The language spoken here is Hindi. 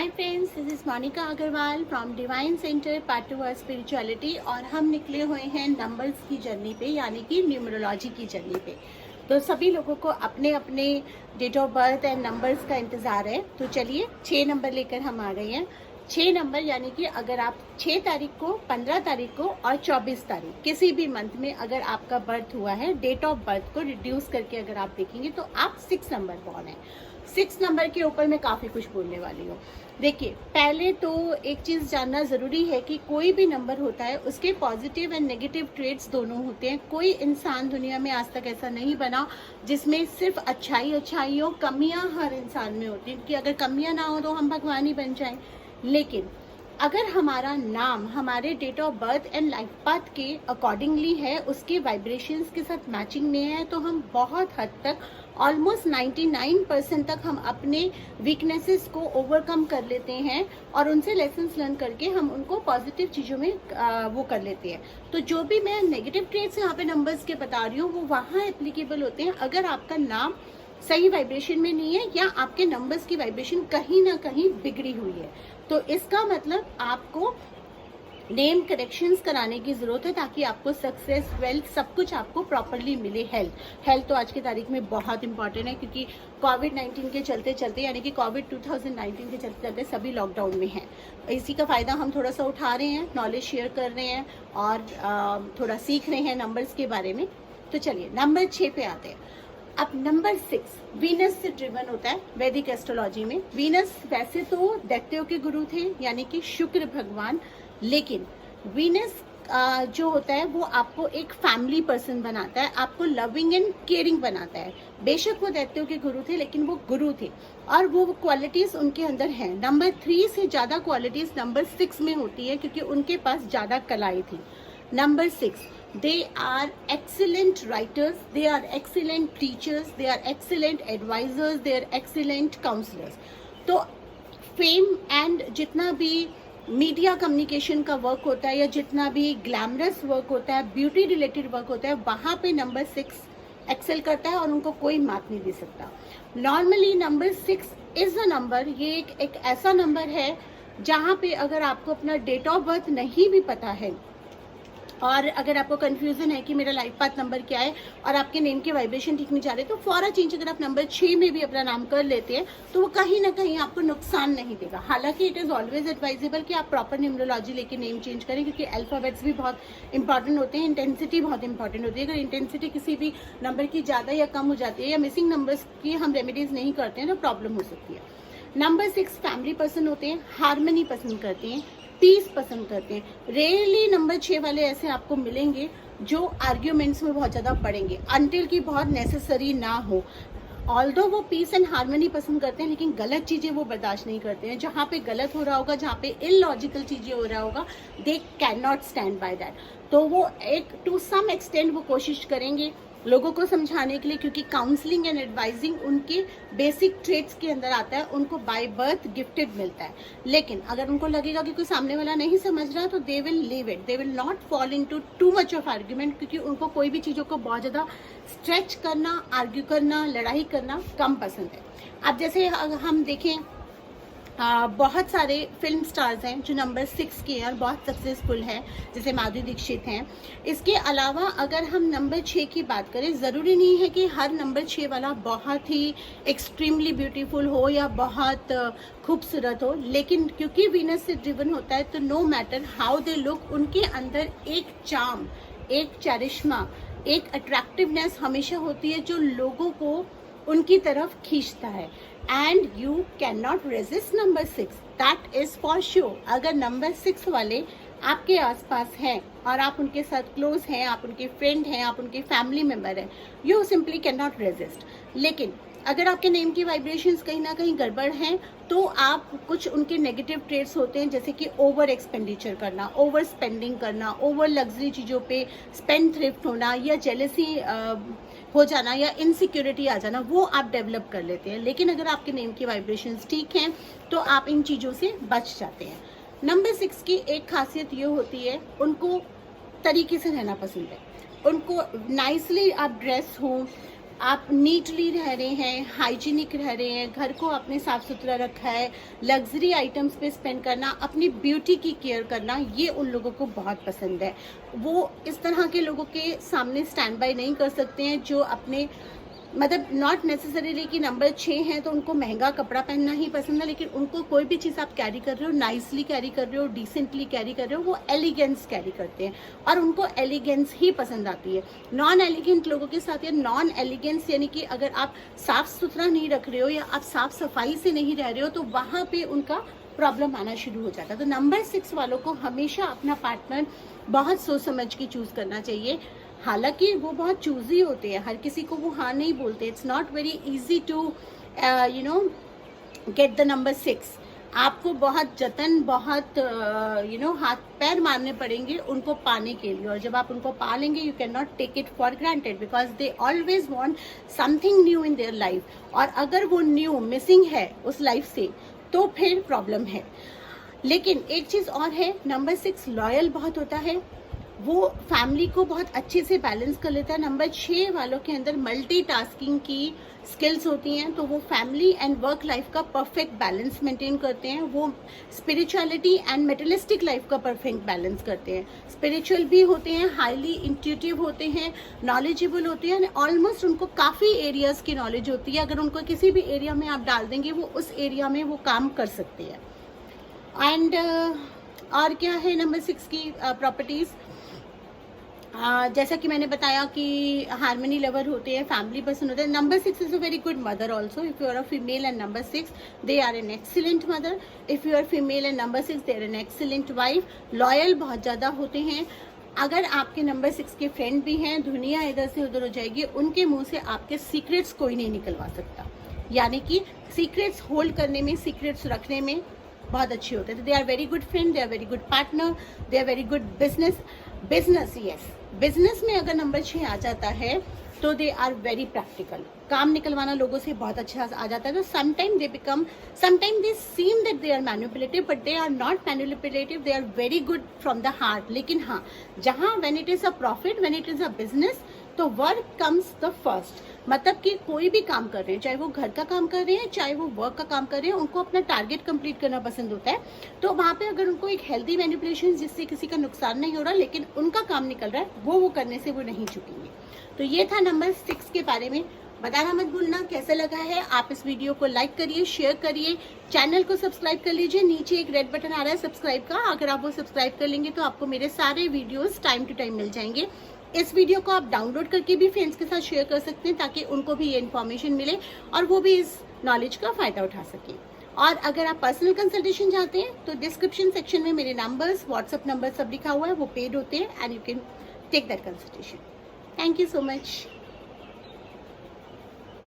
Hi friends, this is Monika Agarwal from Divine Centre part to spirituality. और हम निकले हुए हैं नंबर्स की जर्नी पे, यानी कि न्यूमरोलॉजी की जर्नी पे। तो सभी लोगों को अपने अपने date of birth and numbers का इंतज़ार है। तो चलिए 6 नंबर लेकर हम आ गए हैं। 6 नंबर यानी कि अगर आप 6 तारीख को, 15 तारीख को और 24 तारीख किसी भी मंथ में अगर आपका बर्थ हुआ है, डेट ऑफ बर्थ को रिड्यूस करके अगर आप देखेंगे तो आप 6 नंबर बॉर्न है। 6 नंबर के ऊपर मैं काफ़ी कुछ बोलने वाली हूँ। देखिए, पहले तो एक चीज़ जानना ज़रूरी है कि कोई भी नंबर होता है उसके पॉजिटिव एंड नेगेटिव ट्रेड्स दोनों होते हैं। कोई इंसान दुनिया में आज तक ऐसा नहीं बना जिसमें सिर्फ अच्छाई हो। कमियां हर इंसान में होती हैं कि अगर कमियां ना हो तो हम भगवान ही बन जाएं। लेकिन अगर हमारा नाम हमारे date of birth and life path के अकॉर्डिंगली है, उसके वाइब्रेशंस के साथ मैचिंग में है, तो हम बहुत हद तक ऑलमोस्ट 99% तक हम अपने वीकनेसेस को ओवरकम कर लेते हैं और उनसे लेसन्स लर्न करके हम उनको पॉजिटिव चीज़ों में वो कर लेते हैं। तो जो भी मैं नेगेटिव ट्रेड्स यहाँ पे नंबर्स के बता रही हूँ वो वहाँ एप्लीकेबल होते हैं अगर आपका नाम सही वाइब्रेशन में नहीं है या आपके नंबर्स की वाइब्रेशन कहीं ना कहीं बिगड़ी हुई है। तो इसका मतलब आपको नेम करेक्शंस कराने की जरूरत है ताकि आपको सक्सेस, वेल्थ, सब कुछ आपको प्रॉपरली मिले। हेल्थ तो आज की तारीख में बहुत इंपॉर्टेंट है क्योंकि कोविड-19 के चलते चलते, यानी कि कोविड 2019 के चलते चलते सभी लॉकडाउन में हैं। इसी का फ़ायदा हम थोड़ा सा उठा रहे हैं, नॉलेज शेयर कर रहे हैं और थोड़ा सीख रहे हैं नंबर्स के बारे में। तो चलिए नंबर 6 पे आते हैं। अब नंबर 6 वीनस से ड्रिवन होता है वैदिक एस्ट्रोलॉजी में। वीनस वैसे तो दैत्यों के गुरु थे, यानी कि शुक्र भगवान, लेकिन वीनस जो होता है वो आपको एक फैमिली पर्सन बनाता है, आपको लविंग एंड केयरिंग बनाता है। बेशक वो दैत्यों के गुरु थे लेकिन वो गुरु थे और वो क्वालिटीज उनके अंदर हैं। नंबर 3 से ज़्यादा क्वालिटीज नंबर 6 में होती है क्योंकि उनके पास ज़्यादा कलाएं थी। Number 6, they are excellent writers, they are excellent teachers, they are excellent advisors, they are excellent counselors। तो फेम एंड जितना भी मीडिया कम्युनिकेशन का वर्क होता है या जितना भी ग्लैमरस वर्क होता है, ब्यूटी रिलेटेड वर्क होता है, वहाँ पे नंबर 6 एक्सेल करता है और उनको कोई मात नहीं दे सकता। Normally number 6 is a number, ये एक ऐसा नंबर है जहाँ पे अगर आपको अपना डेट ऑफ बर्थ नहीं भी पता है और अगर आपको कंफ्यूजन है कि मेरा लाइफ पाथ नंबर क्या है और आपके नेम के वाइब्रेशन ठीक नहीं जा रहे, तो फॉर अ चेंज अगर आप नंबर 6 में भी अपना नाम कर लेते हैं तो वो कहीं ना कहीं आपको नुकसान नहीं देगा। हालांकि इट इज़ ऑलवेज एडवाइजेबल कि आप प्रॉपर न्यूमरोलॉजी लेके नेम चेंज करें क्योंकि अल्फाबेट्स भी बहुत इंपॉर्टेंट होते हैं, इंटेंसिटी बहुत इंपॉर्टेंट होती है। अगर इंटेंसिटी किसी भी नंबर की ज़्यादा या कम हो जाती है या मिसिंग नंबर्स की हम रेमेडीज नहीं करते हैं तो प्रॉब्लम हो सकती है। नंबर 6 फैमिली पर्सन होते हैं, हार्मनी पसंद करते हैं, पीस पसंद करते हैं। रेयरली नंबर 6 वाले ऐसे आपको मिलेंगे जो आर्ग्यूमेंट्स में बहुत ज़्यादा पड़ेंगे अनटिल की बहुत नेसेसरी ना हो। ऑल्दो वो पीस एंड हार्मनी पसंद करते हैं लेकिन गलत चीज़ें वो बर्दाश्त नहीं करते हैं। जहाँ पे गलत हो रहा होगा, जहाँ पे इलॉजिकल चीज़ें हो रहा होगा, they can not stand by that. तो वो एक टू सम एक्सटेंड वो कोशिश करेंगे लोगों को समझाने के लिए क्योंकि काउंसलिंग एंड एडवाइजिंग उनके बेसिक ट्रेट्स के अंदर आता है, उनको बाय बर्थ गिफ्टेड मिलता है। लेकिन अगर उनको लगेगा कि कोई सामने वाला नहीं समझ रहा तो they will leave it, they will not fall into too much of argument क्योंकि उनको कोई भी चीज़ों को बहुत ज़्यादा स्ट्रेच करना, आर्ग्यू करना, लड़ाई करना कम पसंद है। अब जैसे हम देखें बहुत सारे फिल्म स्टार्स हैं जो नंबर 6 के हैं और बहुत सक्सेसफुल हैं, जैसे माधुरी दीक्षित हैं। इसके अलावा अगर हम नंबर 6 की बात करें, ज़रूरी नहीं है कि हर नंबर 6 वाला बहुत ही एक्सट्रीमली ब्यूटीफुल हो या बहुत खूबसूरत हो, लेकिन क्योंकि वीनस से ड्रिवन होता है तो no matter how they look, उनके अंदर एक चार्म, एक चरिश्मा, एक अट्रैक्टिवनेस हमेशा होती है जो लोगों को उनकी तरफ खींचता है। And you can not resist number 6, that is for sure. अगर नंबर 6 वाले आपके आसपास हैं और आप उनके साथ क्लोज हैं, आप उनके फ्रेंड हैं, आप उनके फैमिली मेम्बर हैं, you simply can not resist. लेकिन अगर आपके नेम की वाइब्रेशंस कहीं ना कहीं गड़बड़ हैं तो आप कुछ उनके नेगेटिव ट्रेड्स होते हैं जैसे कि ओवर एक्सपेंडिचर करना, ओवर स्पेंडिंग करना, ओवर लग्जरी चीज़ों पे स्पेंड थ्रिफ्ट होना या जेलसी हो जाना या इनसिक्योरिटी आ जाना, वो आप डेवलप कर लेते हैं। लेकिन अगर आपके नेम की वाइब्रेशंस ठीक हैं तो आप इन चीज़ों से बच जाते हैं। नंबर 6 की एक खासियत ये होती है, उनको तरीके से रहना पसंद है, उनको नाइसली आप ड्रेस हो, आप नीटली रह रहे हैं, हाइजीनिक रह रहे हैं, घर को आपने साफ सुथरा रखा है, लग्जरी आइटम्स पे स्पेंड करना, अपनी ब्यूटी की केयर करना, ये उन लोगों को बहुत पसंद है। वो इस तरह के लोगों के सामने स्टैंड बाय नहीं कर सकते हैं जो अपने मतलब नॉट नेसेसरीली कि नंबर 6 है तो उनको महंगा कपड़ा पहनना ही पसंद है, लेकिन उनको कोई भी चीज़ आप कैरी कर रहे हो, नाइसली कैरी कर रहे हो, डिसेंटली कैरी कर रहे हो, वो एलिगेंस कैरी करते हैं और उनको एलिगेंस ही पसंद आती है। नॉन एलिगेंट लोगों के साथ, या नॉन एलिगेंस यानी कि अगर आप साफ सुथरा नहीं रख रहे हो या आप साफ सफाई से नहीं रह रहे हो तो वहाँ पे उनका प्रॉब्लम आना शुरू हो जाता है। तो नंबर 6 वालों को हमेशा अपना पार्टनर बहुत सोच समझ के चूज करना चाहिए। हालांकि वो बहुत चूजी होते हैं, हर किसी को वो हाँ नहीं बोलते। It's not very easy to get the number 6। आपको बहुत जतन, बहुत हाथ पैर मारने पड़ेंगे उनको पाने के लिए, और जब आप उनको पा लेंगे you can not take it for granted because they always want something new in their life. और अगर वो न्यू मिसिंग है उस लाइफ से तो फिर प्रॉब्लम है। लेकिन एक चीज़ और है, नंबर 6 लॉयल बहुत होता है, वो फैमिली को बहुत अच्छे से बैलेंस कर लेता है। नंबर 6 वालों के अंदर मल्टीटास्किंग की स्किल्स होती हैं, तो वो फैमिली एंड वर्क लाइफ का परफेक्ट बैलेंस मेंटेन करते हैं। वो स्पिरिचुअलिटी एंड मेटेरियलिस्टिक लाइफ का परफेक्ट बैलेंस करते हैं। स्पिरिचुअल भी होते हैं, हाईली इंट्यूटिव होते हैं, नॉलेजेबल होते हैं, ऑलमोस्ट उनको काफ़ी एरियाज की नॉलेज होती है। अगर उनको किसी भी एरिया में आप डाल देंगे वो उस एरिया में वो काम कर सकते हैं। एंड और क्या है नंबर 6 की प्रॉपर्टीज़, जैसा कि मैंने बताया कि हार्मनी लवर होते हैं, फैमिली पर्सन होते हैं। Number 6 is a very good mother also. If you are a female and number 6 they are an excellent mother. If you are female and number 6 they are an excellent wife. Loyal बहुत ज़्यादा होते हैं। अगर आपके नंबर 6 के फ्रेंड भी हैं, दुनिया इधर से उधर हो जाएगी, उनके मुंह से आपके सीक्रेट्स कोई नहीं निकलवा सकता। यानी कि सीक्रेट्स होल्ड करने में, सीक्रेट्स रखने में बहुत अच्छे होते हैं। They are very good friend, they are very good partner, they are very good business yes. Business में अगर नंबर 6 आ जाता है तो दे आर वेरी प्रैक्टिकल। काम निकलवाना लोगों से बहुत अच्छा आ जाता है। तो sometime they seem that they are manipulative, but they are not manipulative, they are very good from the heart. लेकिन हाँ, जहाँ when it is a profit, when it is a business, तो वर्क कम्स द फर्स्ट। मतलब कि कोई भी काम कर रहे हैं, चाहे वो घर का काम कर रहे हैं, चाहे वो वर्क का काम कर रहे हैं, उनको अपना टारगेट कंप्लीट करना पसंद होता है। तो वहाँ पे अगर उनको एक हेल्दी मैनिपुलेशन जिससे किसी का नुकसान नहीं हो रहा लेकिन उनका काम निकल रहा है, वो करने से वो नहीं चुकेंगे। तो ये था नंबर 6 के बारे में। बताना मत भूलना कैसा लगा है। आप इस वीडियो को लाइक करिए, शेयर करिए, चैनल को सब्सक्राइब कर लीजिए। नीचे एक रेड बटन आ रहा है सब्सक्राइब का, अगर आप वो सब्सक्राइब कर लेंगे तो आपको मेरे सारे वीडियोस टाइम टू टाइम मिल जाएंगे। इस वीडियो को आप डाउनलोड करके भी फ्रेंड्स के साथ शेयर कर सकते हैं ताकि उनको भी ये इन्फॉर्मेशन मिले और वो भी इस नॉलेज का फ़ायदा उठा सकें। और अगर आप पर्सनल कंसल्टेशन चाहते हैं तो डिस्क्रिप्शन सेक्शन में मेरे नंबर्स, व्हाट्सअप नंबर सब लिखा हुआ है, वो पेड होते हैं and you can take that consultation. Thank you so much.